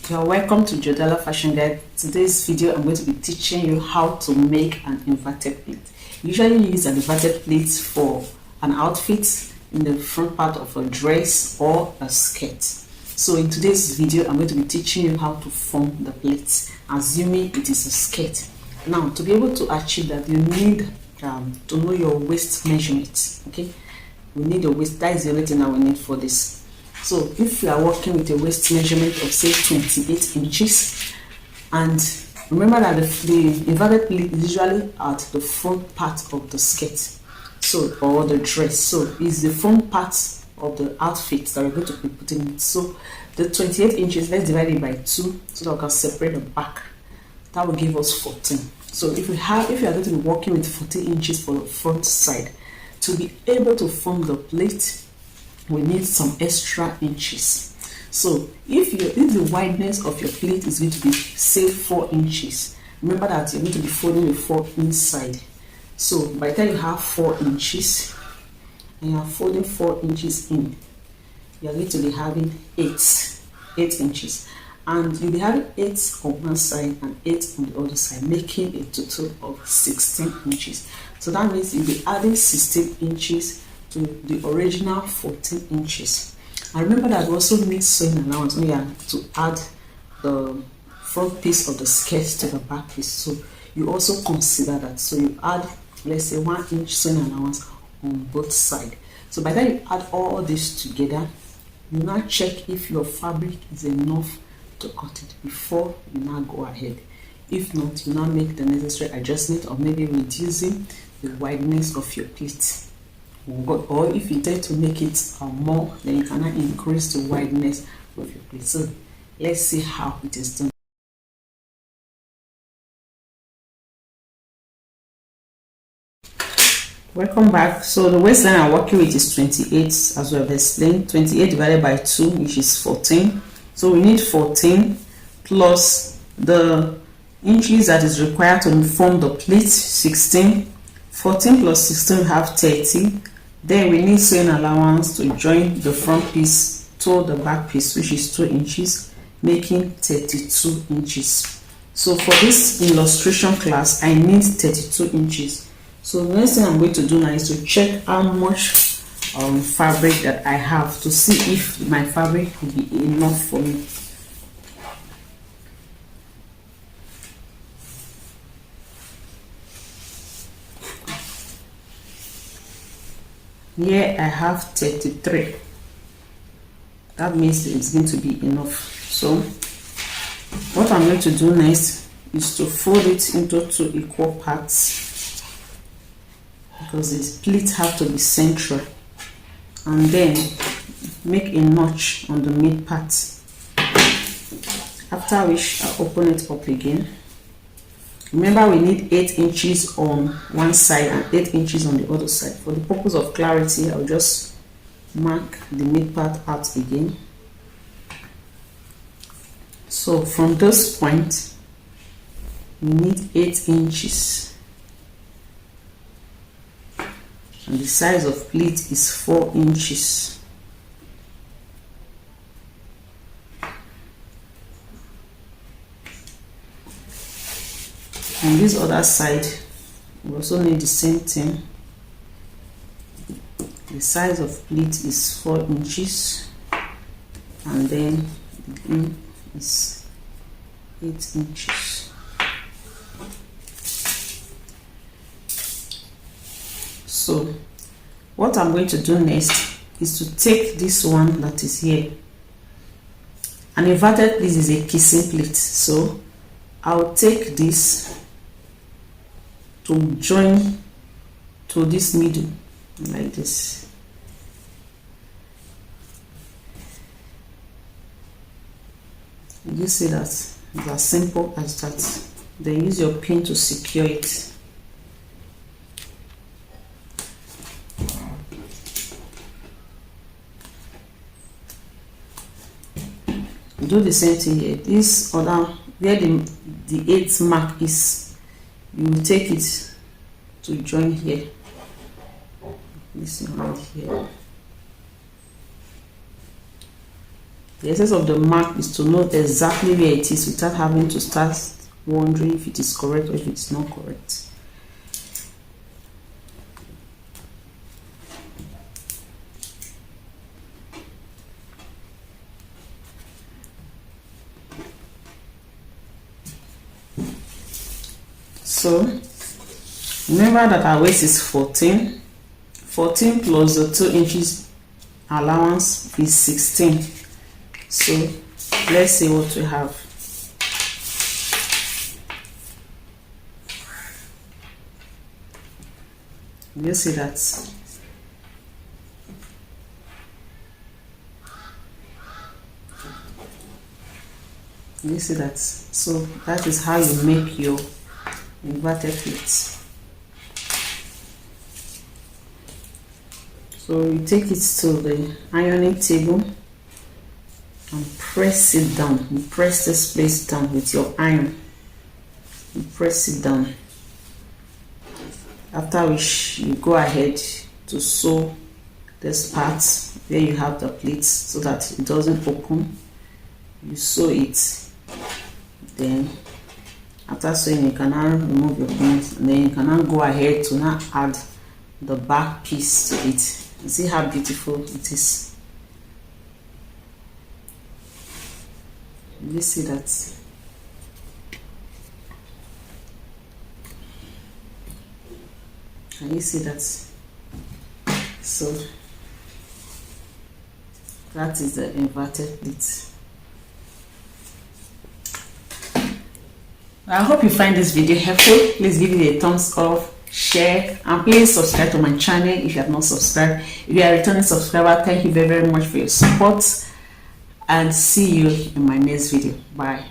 You're welcome to Jodella Fashion Guide. Today's video I'm going to be teaching you how to make an inverted pleat. Usually use an inverted pleat for an outfit in the front part of a dress or a skirt. So in today's video I'm going to be teaching you how to form the pleat, assuming it is a skirt. Now to be able to achieve that, you need to know your waist measurement. Okay, we need a waist. That is the only thing that we need for this. So if you are working with a waist measurement of say 28 inches, and remember that the inverted pleat is usually at the front part of the skirt, so, or the dress. So it's the front part of the outfit that we're going to be putting in. So the 28 inches, let's divide it by 2 so that we can separate the back. That will give us 14. So if you are going to be working with 14 inches for the front side, to be able to form the pleat, we need some extra inches. So if the wideness of your pleat is going to be say 4 inches, remember that you're going to be folding the 4 inside. So by the time you have 4 inches and you are folding 4 inches in, you are going to be having 8 inches, and you'll be having 8 on one side and 8 on the other side, making a total of 16 inches. So that means you'll be adding 16 inches to the original 14 inches. And remember that we also need sewing allowance when you are to add the front piece of the skirt to the back piece. So you also consider that. So you add, let's say, 1 inch sewing allowance on both sides. So by the time you add all this together, you now check if your fabric is enough to cut it before you now go ahead. If not, you now make the necessary adjustment of maybe reducing the wideness of your pleat. Or if you tend to make it more, then you cannot increase the wideness of your pleat. So let's see how it is done. Welcome back. So the waistline I'm working with is 28, as we have explained. 28 divided by 2, which is 14. So we need 14 plus the inches that is required to form the pleat, 16. 14 plus 16 we have 30. Then we need sewing allowance to join the front piece to the back piece, which is 2 inches, making 32 inches. So for this illustration class, I need 32 inches. So the next thing I'm going to do now is to check how much fabric that I have, to see if my fabric will be enough for me. Here I have 33. That means it's going to be enough. So what I'm going to do next is to fold it into 2 equal parts, because this pleat have to be central, and then make a notch on the mid part, after which I'll open it up again. Remember, we need 8 inches on one side and 8 inches on the other side. For the purpose of clarity, I'll just mark the mid part out again. So from this point, we need 8 inches. And the size of pleat is 4 inches. On this other side, we also need the same thing. The size of pleat is 4 inches, and then the in is 8 inches. So what I'm going to do next is to take this one that is here. An inverted pleat is a kissing pleat, so I'll take this to join to this middle like this. You see that it's as simple as that. Then use your pin to secure it. Do the same thing here. This other, where the 8th mark is, you will take it to join here. This one right here. The essence of the mark is to know exactly where it is without having to start wondering if it is correct or if it's not correct. So remember that our waist is 14 plus the 2 inches allowance is 16. So let's see what we have. You see that? You see that? So that is how you make your inverted pleats. So you take it to the ironing table and press it down. You press this place down with your iron. You press it down. After which you go ahead to sew this part where you have the pleats so that it doesn't open. You sew it. Then after sewing, you can now remove your pins, and then you can now go ahead to now add the back piece to it. You see how beautiful it is. You see that? Can you see that? So that is the inverted pleat. I hope you find this video helpful. Please give it a thumbs up, share, and please subscribe to my channel if you have not subscribed. If you are a returning subscriber, thank you very much for your support, and see you in my next video. Bye.